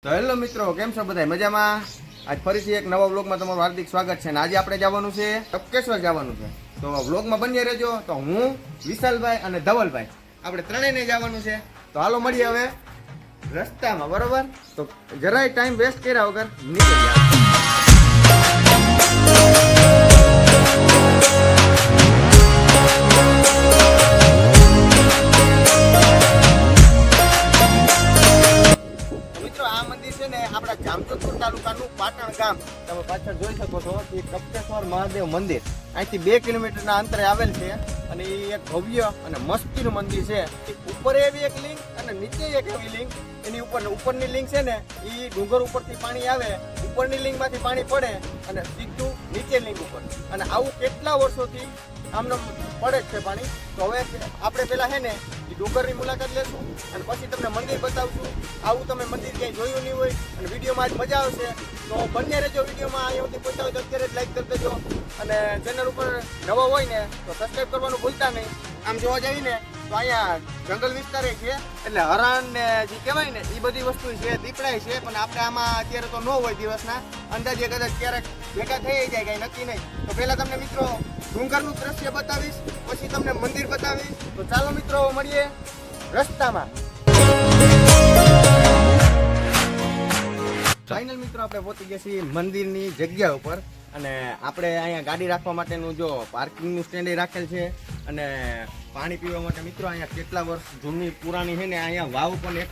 તો હેલો મિત્રો, કેમ છો બધા? મજામાં? આજ ફરીથી એક નવા વ્લોગમાં તમારું હાર્દિક સ્વાગત છે. અને આજે આપણે જવાનું છે ટપકેશ્વર જવાનું છે. તો વ્લોગમાં બન્યા રહેજો. તો હું, વિશાલભાઈ અને ધવલભાઈ આપણે ત્રણેયને જવાનું છે. તો હાલો મળીએ હવે રસ્તામાં, બરોબર? તો જરાય ટાઈમ વેસ્ટ કર્યા વગર નીકળી જાય. આપણા જામજોધપુર તાલુકાનું પાટણ ગામ તમે પાછળ જોઈ શકો છો કે ટપકેશ્વર મહાદેવ મંદિર અહીંથી 2 કિલોમીટરના અંતરે આવેલ છે. અને એ એક ભવ્ય અને મસ્તીનું મંદિર છે. ઉપર એવી એક લિંક અને નીચે એક એવી લિંક. એની ઉપરની લિંક છે ને એ ડુંગર ઉપરથી પાણી આવે, ઉપરની લિંકમાંથી પાણી પડે અને સીધું નીચે લિંક ઉપર. અને આવું કેટલા વર્ષોથી આમને પડે છે પાણી. તો હવે આપણે પેલા છે ને એ ડુંગરની મુલાકાત લેશું અને પછી તમને મંદિર બતાવશું. આવું તમે મંદિર ક્યાંય જોયું નહીં હોય અને વિડીયોમાં જ મજા આવશે. તો બંને રહેજો વિડીયોમાં. અહીંયા સુધી પહોંચાવો તો અત્યારે જ લાઈક કરી દેજો. અને ચેનલ ઉપર નવો હોય ને તો સબસ્ક્રાઈબ કરવાનું ભૂલતા નહીં. આમ જોવા જઈએ ને તો અહીંયા જંગલ વિસ્તાર છે, એટલે હરણ ને જે કહેવાય ને એ બધી વસ્તુ છે, દીપડાય છે. પણ આપણે આમાં અત્યારે તો ન હોય, દિવસના અંદાજે કદાચ ક્યારેક ભેગા થઈ જાય, કંઈ નક્કી નહીં. તો પહેલાં તમને મિત્રો ડુંગરનું દ્રશ્ય બતાવીશ, પછી તમને મંદિર બતાવીશ. તો ચાલો મિત્રો મળીએ રસ્તામાં. ફાઇનલ મિત્રો આપણે પહોંચી ગયા છીએ મંદિરની જગ્યા ઉપર. અને આપણે અહીંયા ગાડી રાખવા માટેનું જો પાર્કિંગનું સ્ટેન્ડ રાખેલ છે. અને પાણી પીવા માટે મિત્રો અહીંયા કેટલા વર્ષ જૂની પુરાણી છે ને અહીંયા વાવ પણ એક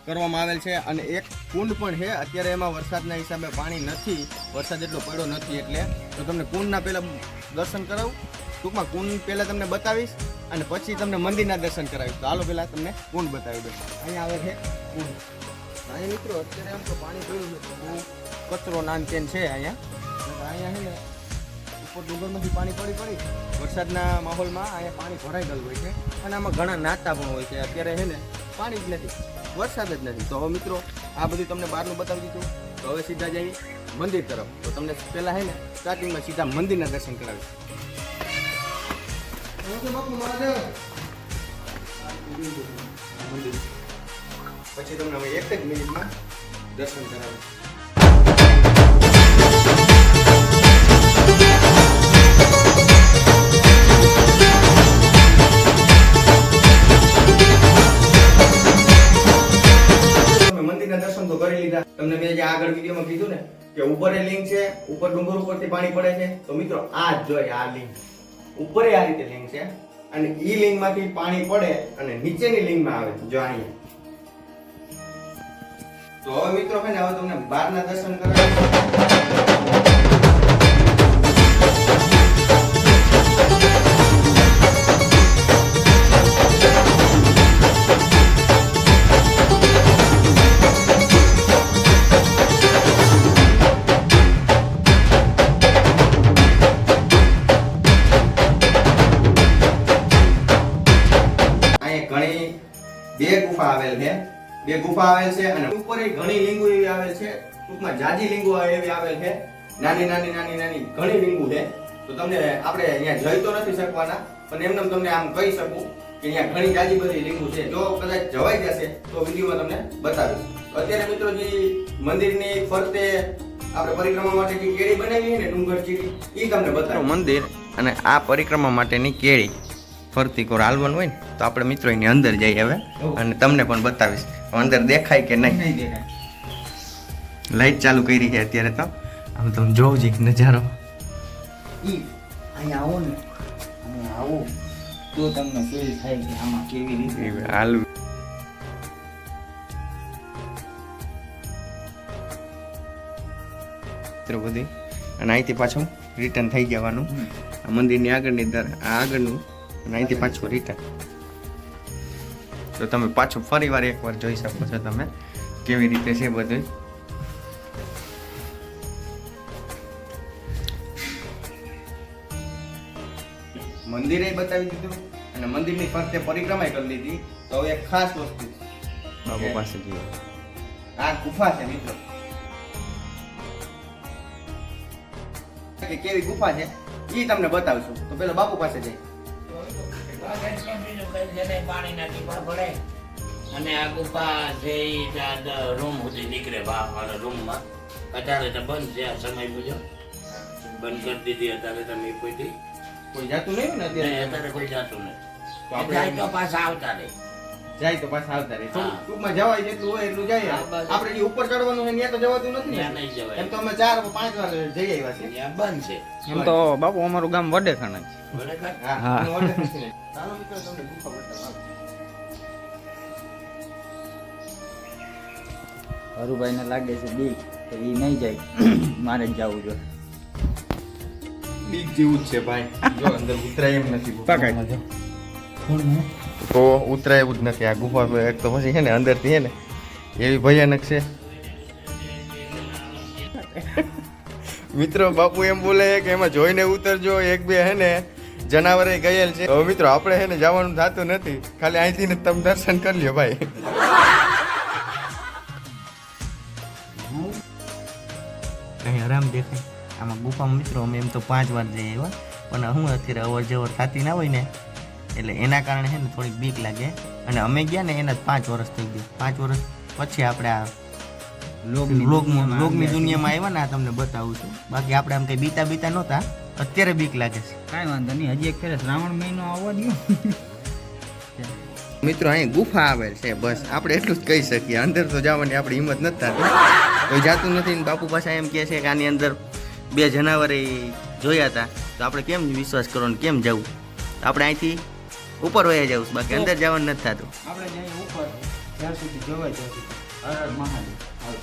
કરવામાં આવેલ છે. અને એક કુંડ પણ છે. અત્યારે એમાં વરસાદના હિસાબે પાણી નથી, વરસાદ એટલો પડ્યો નથી. એટલે તો તમને કુંડના પહેલાં દર્શન કરાવું. ટૂંકમાં કુંડ પહેલાં તમને બતાવીશ અને પછી તમને મંદિરના દર્શન કરાવીશ. તો હાલો પહેલાં તમને કુંડ બતાવી દઉં. અહીંયા આવે છે કુંડ. અહીંયા મિત્રો અત્યારે આમ તો પાણી જોયું છે, બહુ કચરો નાન તેન છે અહીંયા. અહીંયા છે ને ઉપર ડુંગરમાંથી પાણી પડી વરસાદના માહોલમાં અહીંયા પાણી ભરાઈ ગયેલું હોય છે. અને આમાં ઘણા નાતા પણ હોય છે. અત્યારે છે ને પાણી જ નથી, વરસાદ જ નથી. તો હવે મિત્રો આ બધું તમને બહારનું બતાવી દીધું. તો હવે સીધા જઈએ મંદિર તરફ. તો તમને પહેલાં છે ને સ્ટાર્ટિંગમાં સીધા મંદિરના દર્શન કરાવીશ. મંદિર પછી તમને હવે 1 જ મિનિટમાં દર્શન કરાવીશ. મંદિરના દર્શન તો કરી લીધા. તમને મેં જે આગળ વિડીયોમાં કીધું ને કે ઉપર એ લિંક છે, ઉપર ડુંગર ઉપરથી પાણી પડે છે. તો મિત્રો આ જ જોઈએ, આ લિંક ઉપર આ રીતે લિંક છે. અને ઈ લિંકમાંથી પાણી પડે અને નીચેની લિંકમાં આવે જો અહીંયા. તો હવે મિત્રો છે ને હવે તમને બહારના દર્શન કરાવીશ. બે ગુફા આવેલ છે, અને ઉપર ઘણી લીંબુ એવી આવેલ છે. ટૂંકમાં જાજી લીંબુ એવી આવેલ છે, નાની ઘણી લીંબુ છે. તો તમને આપણે અહીંયા જઈ તો નથી શકવાના, પણ એમને તમને આમ કહી શકું કે અહીંયા ઘણી જાજી બધી લીંબુ છે. જો કદાચ જવાઈ જશે તો વિડીયોમાં તમને બતાવીશ. અત્યારે મિત્રો જે મંદિરની ફરતે આપણે પરિક્રમા માટે જે કેળી બનાવી છે ને ડુંગર ચીડી, એ તમને બતાવું. મંદિર અને આ પરિક્રમા માટેની કેળી ફરતી કોર હાલવાનું હોય ને તો આપણે મિત્રો એની અંદર જઈએ હવે અને તમને પણ બતાવીશ. અંદર દેખાય કે નહીં. લાઈટ ચાલુ કરી છે અત્યારે. તો આમ તમે જોવું છે નજારો. અહીંયા આવો ને, અહીંયા આવો તો તમને ફીલ થાય કે આમાં કેવી રીતે હાલવું. મિત્રો બધી અને અહીંથી પાછું રિટર્ન થઈ જવાનું. મંદિરની આગળની આગળનું અને અહીંથી પાછું રિટર્ન. તો તમે પાછું ફરી વાર એકવાર જોઈ શકો છો તમે કેવી રીતે છે બધું. મંદિરે બતાવી દીધું અને મંદિરની ફરતે પરિક્રમા કરી લીધી. તો એક ખાસ વસ્તુ બાપુ પાસે જઈએ. આ ગુફા છે મિત્રો, કે કેવી ગુફા છે એ તમને બતાવશું. તો પેલા બાપુ પાસે જઈએ. અને આ ગુફા છે ઈ ત્યાં રૂમ સુધી નીકળે વાળા રૂમમાં. અત્યારે તો બંધ છે આ સમય મુજબ. બંધ કરી દીધી અત્યારે તમે કોઈ કોઈ જાતું નહીં ને અત્યારે અત્યારે કોઈ જાતું નહીં. તો આપણે જાય તો પાછા આવતા રહે. જાય તો પાછા આવતા રહે. હા. ટૂંકમાં જવાય જેટલું હોય એટલું જાય. હા, બસ. આપણે જે ઉપર ચડવાનું છે ત્યાં તો જવાતું નથી ત્યાં ને. નહીં જવાય. એમ તો અમે 4-5 વાર જઈ આવ્યા છીએ. ત્યાં બંધ છે. એમ તો બાપુ અમારું ગામ વડેખાણા છે. બરાબર? હા હા. અને order નથી ને. ચાલો મિત્રો તમને ગુફા બતાવો. હરુભાઈને લાગે છે બીક તો એ નહીં જાય મારે જ જવું જોઈએ. બીક જેવું જ છે ભાઈ. જો અંદર ઉતરાય એમ નથી. તો ઉતરાય એવું જ નથી આ ગુફા. એક તો પછી છે ને અંદરથી છે ને એવી ભયાનક છે. મિત્રો બાપુ એમ બોલે કે એમાં જોઈને ઉતરજો. એક બે હે ને જનાવરે ગયેલ છે. હવે મિત્રો આપણે છે ને જવાનું થતું નથી. ખાલી અહીંથી ને તમે દર્શન કરી લ્યો ભાઈ. અહીં આરામ દેખાય આમાં ગુફામાં મિત્રો અમે એમ તો 5 વાર જઈએ એવા પણ હું અત્યારે અવર જવર થતી ના હોય ને એટલે એના કારણે છે ને થોડીક બીક લાગે. અને અમે ગયા ને એના 5 વર્ષ થઈ ગયા. 5 વર્ષ પછી આપણે આ લોકની દુનિયામાં આવ્યા ને આ તમને બતાવું છું. બાકી આપણે આમ કઈ બીતા નહોતા. અત્યારે બીક લાગે છે. કાંઈ વાંધો નહીં, હજી એક ફેરે શ્રાવણ મહિનો આવવા દો. મિત્રો અહીં ગુફા આવેલ છે બસ આપણે એટલું જ કહી શકીએ. અંદર તો જવાની આપણી હિંમત નથી થતી. કોઈ જાતું નથી. બાપુ પાછા એમ કહે છે કે આની અંદર 2 જનાવરે જોયા હતા તો આપણે કેમ વિશ્વાસ કરો ને કેમ જવું. આપણે અહીંથી ઉપર વયા જવું બાકી અંદર જવાનું નથી થતું. આપણે જઈએ ઉપર જ્યાં સુધી જોવાય ત્યાં સુધી. હર હર મહાદેવ. હાલો.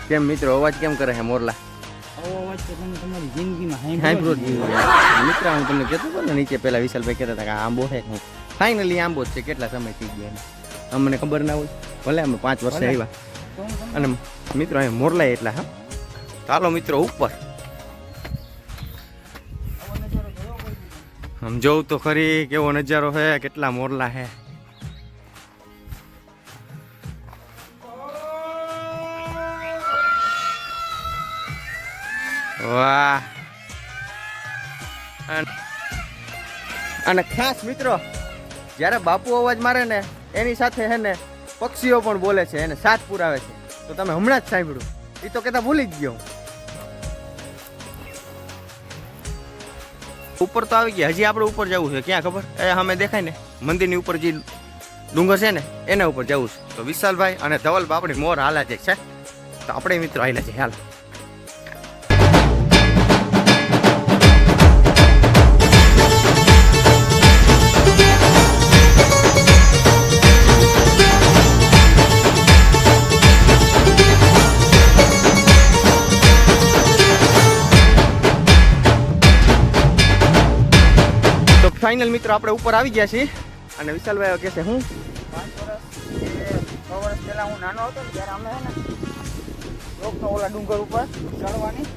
કેમ મિત્રો અવાજ કેમ કરે છે મોરલા? આવો અવાજ તો તમે તમારી જિંદગીમાં હાઈબ્રો મિત્ર હું તમને કહેતો હતો ને નીચે પેલા વિશાલભાઈ કહેતા હતા કે આ આંબો છે. ફાઇનલી આંબો જ છે. કેટલા સમય થઈ ગયા એને અમને ખબર ના હોય. ભલે અમે 5 વર્ષે આવ્યા અને મિત્રો અહીંયા મોરલા એટલા. હા ચાલો મિત્રો ઉપર આમ જોઉં તો ખરી કેવો નજારો છે. કેટલા મોરલા છે. વાહ. અને ખાસ મિત્રો જ્યારે બાપુ અવાજ મારે ને એની સાથે હે ને પક્ષીઓ પણ બોલે છે એને સાથ પુરાવે છે. તો તમે હમણાં જ સાંભળ્યું. એ તો કહેતા ભૂલી જ ગયો. ઉપર તો આવી ગયા. હજી આપણે ઉપર જવું છે. ક્યાં ખબર? એ અમે દેખાય ને મંદિરની ઉપર જે ડુંગર છે ને એના ઉપર જવું છે. તો વિશાલભાઈ અને ધવલ આપણી મોર હાલા છે. તો આપણે મિત્રો હાલા છે. હાલ ફાઇનલ મિત્રો આપણે ઉપર આવી ગયા છીએ. અને વિશાલભાઈ કહે છે હું 5 વર્ષ 6 વર્ષ પહેલા હું નાનો હતો ને ત્યારે અમે હે ને લોકનો ઓલા ડુંગર ઉપર ચડવાની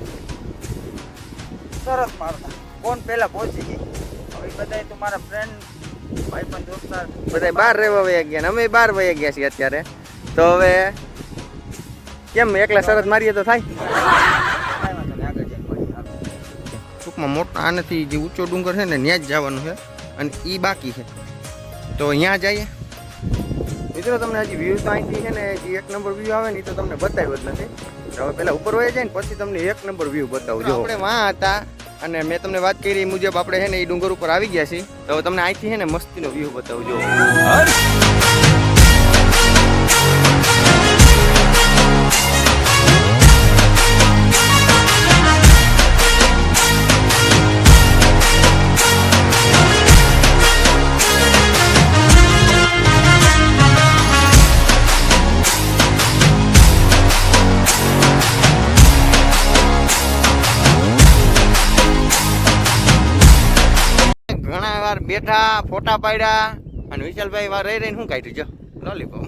શરત મારતા કોણ પહેલા પહોંચી ગઈ. હવે બધાય તો મારા ફ્રેન્ડ ભાઈબંધ દોસ્તાર બધા બહાર રહેવા વયા ગયા ને અમે બહાર વયા ગયા છીએ અત્યારે. તો હવે કેમ એકલા શરત મારીએ તો થાય? કાંઈ વાંધો નહીં, આગળ જઈને પછી હાલો. ટૂંકમાં મોટા આનાથી જે ઊંચો ડુંગર છે ને ત્યાં જ જવાનું છે અને એ બાકી છે. તો અહીંયા જઈએ મિત્રો. તમને હજી વ્યૂ તો અહીંથી છે ને જે 1 નંબર વ્યૂ આવે ને એ તો તમને બતાવ્યો જ નથી. હવે પહેલાં ઉપર વયા જાય ને પછી તમને 1 નંબર વ્યૂ બતાવું. જો આપણે વાં હતા અને મેં તમને વાત કરી એ મુજબ આપણે છે ને એ ડુંગર ઉપર આવી ગયા છીએ. તો હવે તમને અહીંથી છે ને મસ્તીનો વ્યૂ બતાવું. જો ઘણા વાર બેઠા ફોટા પાડ્યા અને વિશાલભાઈ વાર રહી રહીને શું કાઢ્યું જો લોલીપોપ.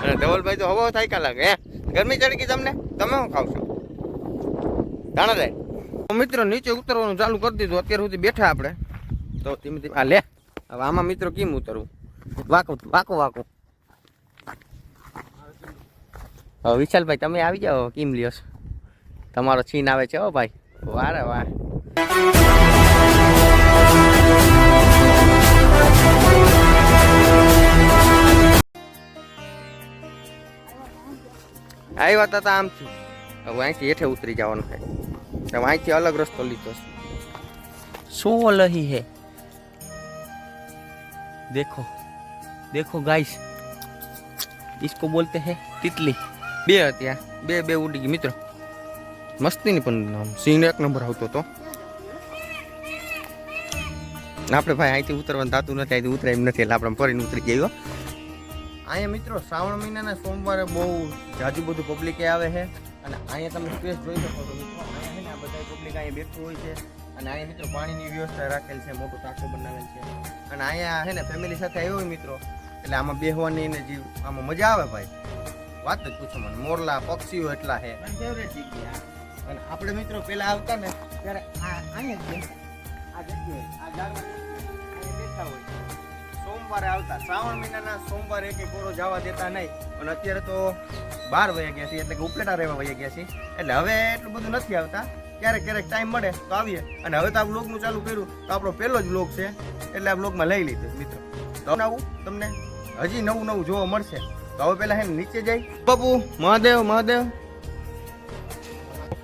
અને ધવલભાઈ તો હવો થાય લાગે હે. ગરમી ચડી ગઈ તમને? તમે શું ખાવશો? જાણા જાય મિત્રો નીચે ઉતરવાનું ચાલુ કરી દીધું. અત્યાર સુધી બેઠા આપણે તો ધીમે ધીમે આ લે. હવે આમાં મિત્રો કેમ ઉતરવું? વાકો વાકો. હવે વિશાલભાઈ તમે આવી જાઓ. કેમ લ્યો છો? તમારો છીન આવે છે હો ભાઈ. વારે વાહ. આવ્યા હતા આમથી, હવે અહીંથી હેઠે ઉતરી જવાનું છે. હવે અહીંથી અલગ રસ્તો લીધો છે. सो रही है देखो देखो गाइस इसको बोलते हैं तितली બે હતા, બે ઉડી ગઈ મિત્રો. મસ્તીની પણ સીન એક નંબર આવતો હતો. આપણે ભાઈ અહીંથી ઉતરવાનું થતું નથી, અહીંથી ઉતરાય એમ નથી, એટલે આપણે ફરીને ઉતરી ગયો. અહીંયા મિત્રો શ્રાવણ મહિનાના સોમવારે બહુ જાજુ બધું પબ્લિક આવે છે. અને અહીંયા તમે સ્પેસ જોઈ શકો છો મિત્રો. અહીંયા છે ને આ બધા પબ્લિક અહીંયા બેઠું હોય છે. અને અહીંયા મિત્રો પાણીની વ્યવસ્થા રાખેલ છે, મોટું ટાંકો બનાવેલ છે. અને અહીંયા છે ને ફેમિલી સાથે આવ્યો હોય મિત્રો, એટલે આમાં બેહવાની ને જે આમાં મજા આવે ભાઈ, વાત જ પૂછો મને. મોરલા પક્ષીઓ એટલા છે. ફેવરેટ જગ્યા. અને આપણે મિત્રો પેલા આવતા ને ત્યારે અહીંયા જ આ જગ્યાએ આ ઝાડમાં અહીંયા બેઠા હોય. સોમવારે આવતા, શ્રાવણ મહિનાના સોમવારે એક કોરો જવા દેતા નહીં. અને અત્યારે તો 12 વાગ્યા ગયા છે, એટલે કે ઉપલેટા રહેવા વયા ગયા છે. એટલે હવે એટલું બધું નથી આવતા, ક્યારેક ટાઈમ મળે તો આવીએ. અને હવે તો આ બ્લોગનું ચાલુ કર્યું તો આપણો પહેલો જ બ્લોગ છે, એટલે આ બ્લોગમાં લઈ લીધું મિત્રો. તો આવું તમને હજી નવું જોવા મળશે. તો હવે પેલા હે નીચે જઈ બાપુ મહાદેવ મહાદેવ.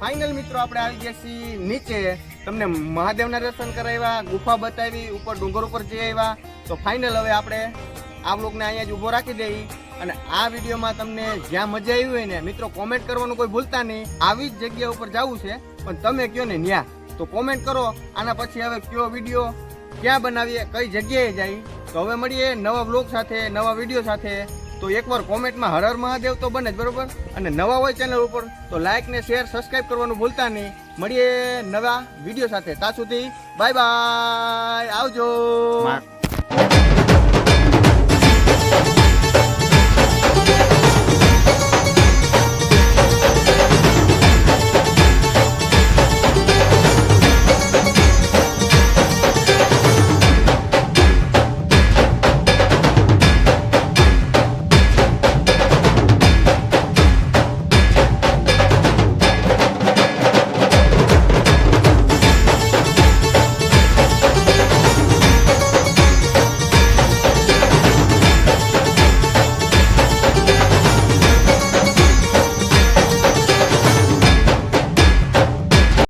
ફાઇનલ મિત્રો આપણે આવી ગયા છીએ નીચે. તમને મહાદેવના દર્શન કરાવ્યા, ગુફા બતાવી, ઉપર ડુંગર ઉપર જઈ આવ્યા. તો ફાઇનલ હવે આપણે આ બ્લોગને અહીંયા જ ઊભો રાખી દઈએ. અને આ વિડીયોમાં તમને જ્યાં મજા આવી હોય ને મિત્રો કોમેન્ટ કરવાનું કોઈ ભૂલતા નહીં. આવી જ જગ્યા ઉપર જવું છે પણ તમે કયો ને ન્યા, તો કોમેન્ટ કરો. આના પછી હવે કયો વિડીયો ક્યાં બનાવીએ, કઈ જગ્યાએ જાય. તો હવે મળીએ નવા બ્લોગ સાથે, નવા વિડીયો સાથે. તો એકવાર કોમેન્ટમાં હર હર મહાદેવ તો બને જ બરોબર. અને નવા હોય ચેનલ ઉપર તો લાઈક ને શેર સબસ્ક્રાઇબ કરવાનું ભૂલતા નહીં. મળીએ નવા વિડીયો સાથે. ત્યાં સુધી બાય બાય, આવજો.